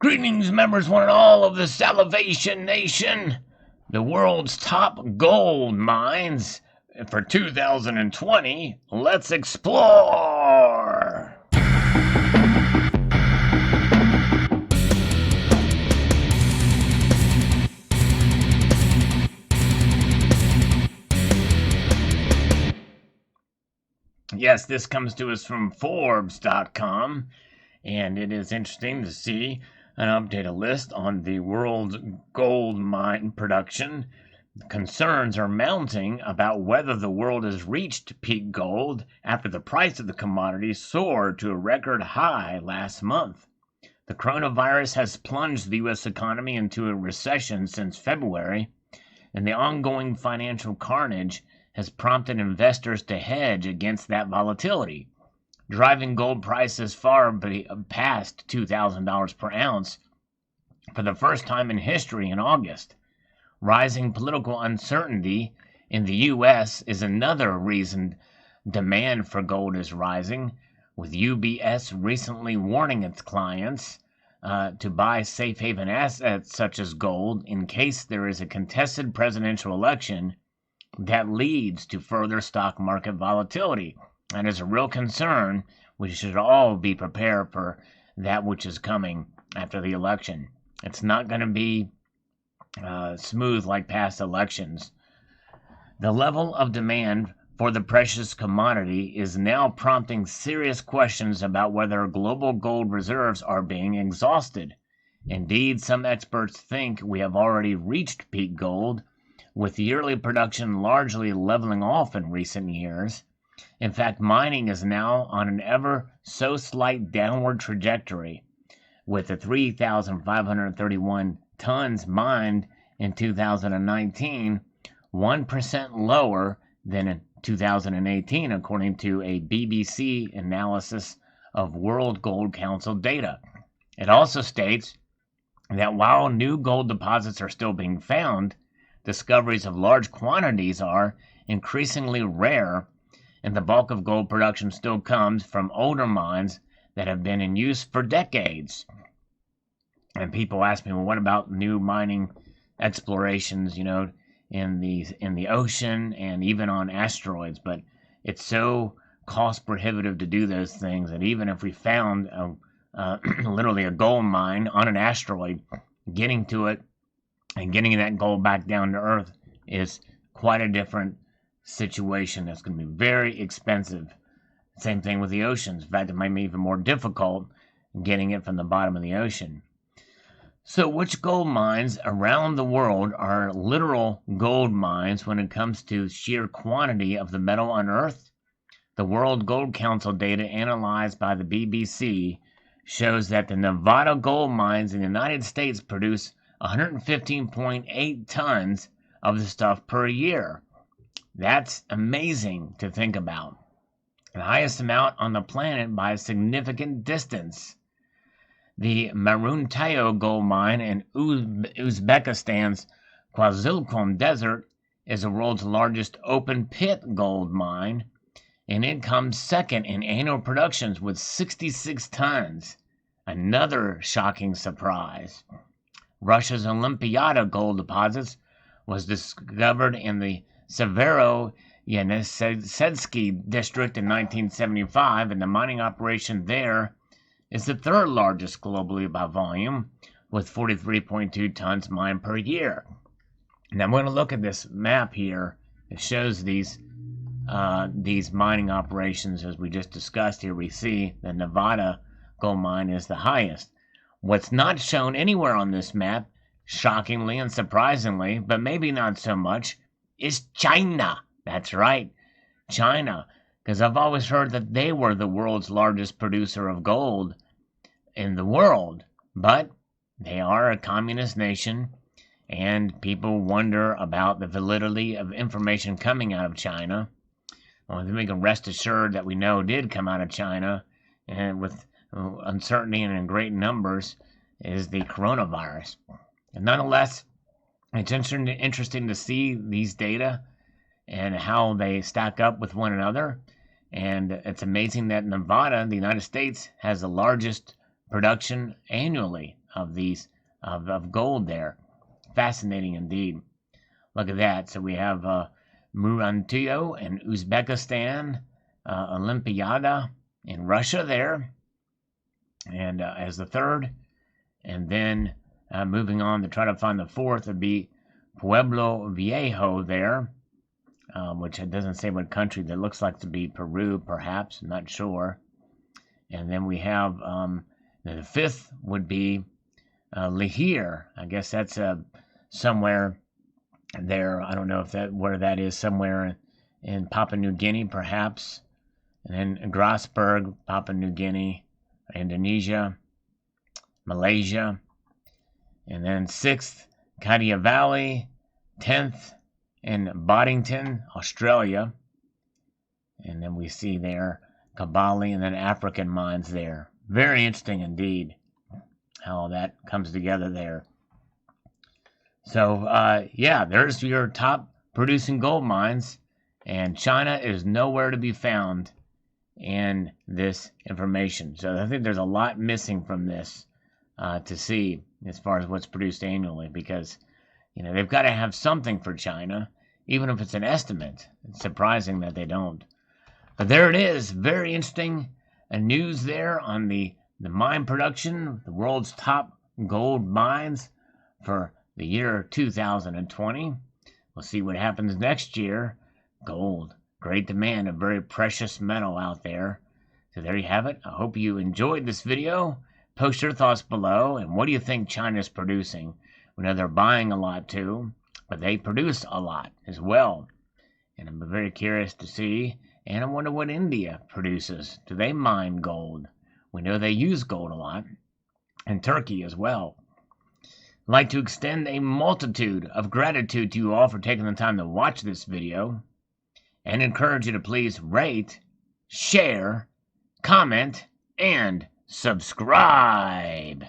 Greetings, members, one and all of the Salivation Nation. The world's top gold mines for 2020. Let's explore. Yes, this comes to us from Forbes.com, and it is interesting to see an updated list on the world's gold mine production. Concerns are mounting about whether the world has reached peak gold after the price of the commodity soared to a record high last month. The coronavirus has plunged the U.S. economy into a recession since February, and the ongoing financial carnage has prompted investors to hedge against that volatility, driving gold prices far past $2,000 per ounce for the first time in history in August. Rising political uncertainty in the U.S. is another reason demand for gold is rising, with UBS recently warning its clients to buy safe haven assets such as gold in case there is a contested presidential election that leads to further stock market volatility. That is a real concern. We should all be prepared for that which is coming after the election. It's not going to be smooth like past elections. The level of demand for the precious commodity is now prompting serious questions about whether global gold reserves are being exhausted. Indeed, some experts think we have already reached peak gold, with yearly production largely leveling off in recent years. In fact, mining is now on an ever so slight downward trajectory, with the 3,531 tons mined in 2019, 1% lower than in 2018, according to a BBC analysis of World Gold Council data. It also states that while new gold deposits are still being found, discoveries of large quantities are increasingly rare, and the bulk of gold production still comes from older mines that have been in use for decades. And people ask me, well, what about new mining explorations, in the ocean and even on asteroids? But it's so cost prohibitive to do those things that even if we found literally a gold mine on an asteroid, getting to it and getting that gold back down to Earth is quite a different situation. That's going to be very expensive. Same thing with the oceans. In fact, it might be even more difficult getting it from the bottom of the ocean. So which gold mines around the world are literal gold mines when it comes to sheer quantity of the metal unearthed? The World Gold Council data analyzed by the BBC shows that the Nevada gold mines in the United States produce 115.8 tons of the stuff per year. That's amazing to think about. The highest amount on the planet by a significant distance. The Maruntayo gold mine in Uzbekistan's Kwazilkom Desert is the world's largest open-pit gold mine, and it comes second in annual productions with 66 tons. Another shocking surprise. Russia's Olimpiada gold deposits was discovered in the Severo-Yeniseiski district in 1975, and the mining operation there is the third largest globally by volume, with 43.2 tons mined per year. Now I'm going to look at this map here. It shows these mining operations as we just discussed. Here we see the Nevada gold mine is the highest. What's not shown anywhere on this map, shockingly and surprisingly, but maybe not so much, is China. That's right, China. Because I've always heard that they were the world's largest producer of gold in the world. But they are a communist nation, and people wonder about the validity of information coming out of China. Well, we can rest assured that we know did come out of China, and with uncertainty and in great numbers, is the coronavirus. And nonetheless, it's interesting to see these data and how they stack up with one another. And it's amazing that Nevada, the United States, has the largest production annually of these of gold there. Fascinating indeed. Look at that. So we have Murantuyo in Uzbekistan, Olympiada in Russia there, and as the third. And then moving on to try to find the fourth would be Pueblo Viejo there, which it doesn't say what country. That looks like to be Peru, perhaps. I'm not sure. And then we have the fifth would be Lihir. I guess that's somewhere there. I don't know if where that is. Somewhere in Papua New Guinea, perhaps. And then Grasberg, Papua New Guinea, Indonesia, Malaysia. And then sixth, Kadia Valley. 10th in Boddington, Australia. And then we see there Kabali and then African mines there. Very interesting indeed how that comes together there. So, yeah, there's your top producing gold mines. And China is nowhere to be found in this information. So I think there's a lot missing from this to see as far as what's produced annually, because they've got to have something for China, even if it's an estimate. It's surprising that they don't. But there it is. Very interesting news there on the mine production, the world's top gold mines for the year 2020. We'll see what happens next year. Gold, great demand, a very precious metal out there. So there you have it. I hope you enjoyed this video. Post your thoughts below. And what do you think China's producing? We know they're buying a lot too, but they produce a lot as well. And I'm very curious to see. And I wonder what India produces. Do they mine gold? We know they use gold a lot. And Turkey as well. I'd like to extend a multitude of gratitude to you all for taking the time to watch this video. And encourage you to please rate, share, comment, and subscribe.